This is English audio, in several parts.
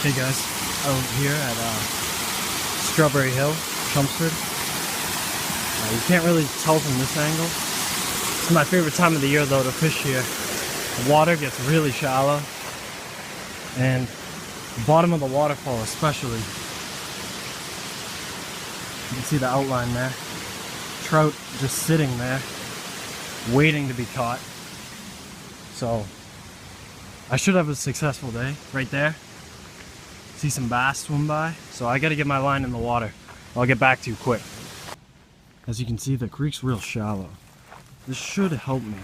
Hey guys, out here at Strawberry Hill, Chelmsford. You can't really tell from this angle. It's my favorite time of the year though to fish here. The water gets really shallow, and the bottom of the waterfall especially. You can see the outline there. Trout just sitting there, waiting to be caught. So I should have a successful day right there. See some bass swim by, so I gotta get my line in the water. I'll get back to you quick. As you can see, the creek's real shallow. This should help me.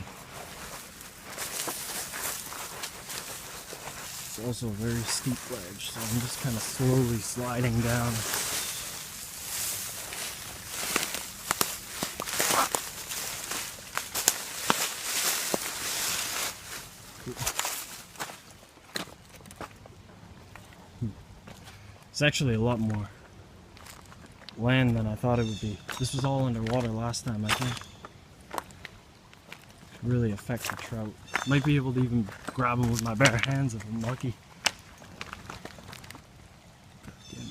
It's also a very steep ledge, so I'm just kind of slowly sliding down. It's actually a lot more land than I thought it would be. This was all underwater last time, I think. Could really affect the trout. Might be able to even grab them with my bare hands if I'm lucky. God damn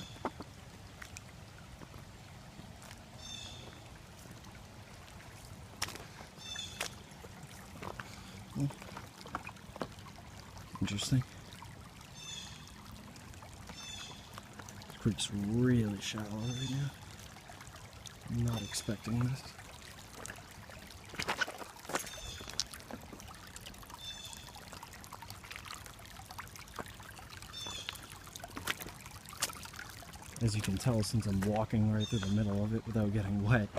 it. Oh. Interesting. Creek's really shallow right now. I'm not expecting this. As you can tell, since I'm walking right through the middle of it without getting wet.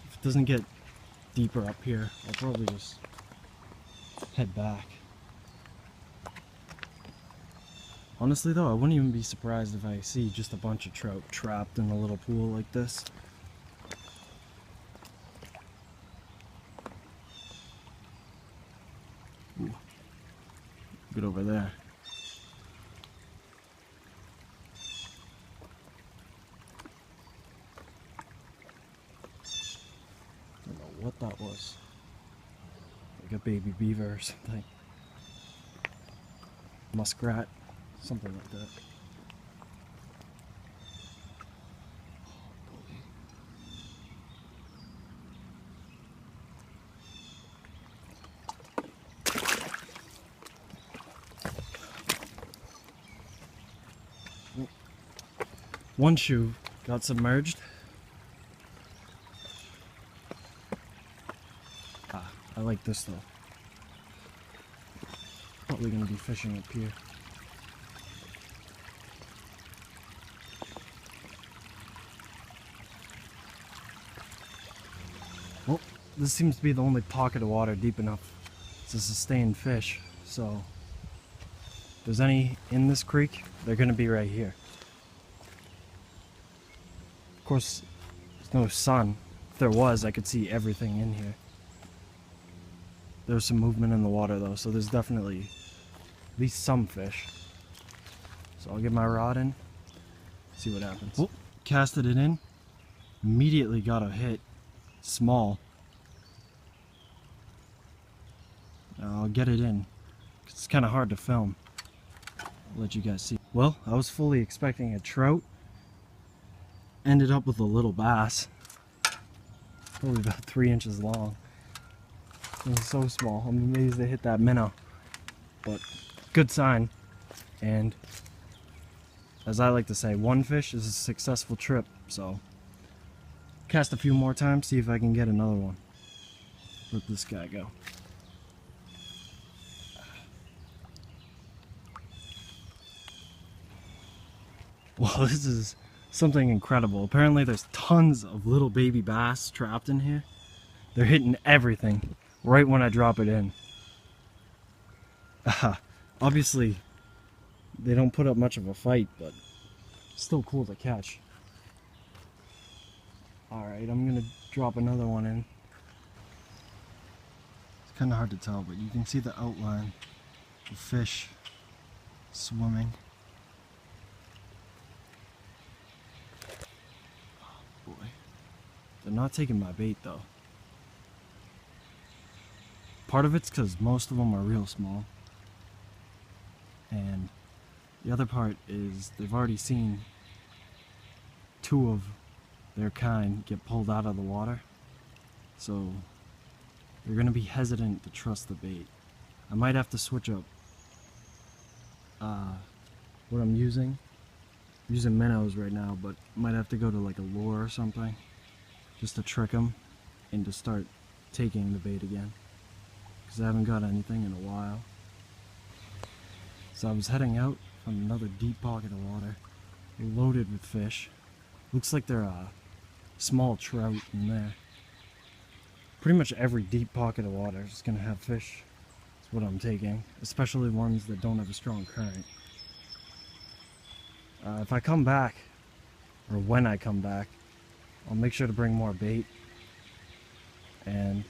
If it doesn't get deeper up here, I'll probably just head back. Honestly though, I wouldn't even be surprised if I see just a bunch of trout trapped in a little pool like this. Ooh. Get over there. What that was. Like a baby beaver or something. Muskrat. Something like that. One shoe got submerged. I like this though. Probably gonna be fishing up here. Well, this seems to be the only pocket of water deep enough to sustain fish. So, if there's any in this creek, they're gonna be right here. Of course, there's no sun. If there was, I could see everything in here. There's some movement in the water though, so there's definitely at least some fish. So I'll get my rod in, see what happens. Oh, casted it in, immediately got a hit, small. Now I'll get it in, 'cause it's kind of hard to film. I'll let you guys see. Well, I was fully expecting a trout, ended up with a little bass, probably about 3 inches long. It was so small. I'm amazed they hit that minnow. But good sign. And as I like to say, one fish is a successful trip. So cast a few more times, see if I can get another one. Let this guy go. Well, this is something incredible. Apparently there's tons of little baby bass trapped in here. They're hitting everything right when I drop it in. Obviously, they don't put up much of a fight, but still cool to catch. Alright, I'm gonna drop another one in. It's kind of hard to tell, but you can see the outline of fish swimming. Oh boy. They're not taking my bait though. Part of it's because most of them are real small. And the other part is they've already seen 2 of their kind get pulled out of the water. So they're going to be hesitant to trust the bait. I might have to switch up what I'm using. I'm using minnows right now, but might have to go to like a lure or something just to trick them and to start taking the bait again, because I haven't got anything in a while. So I was heading out from another deep pocket of water loaded with fish. Looks like there are small trout in there. Pretty much every deep pocket of water is going to have fish. That's what I'm taking, especially ones that don't have a strong current. If I come back, or when I come back, I'll make sure to bring more bait. And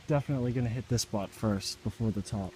definitely going to hit this spot first before the top.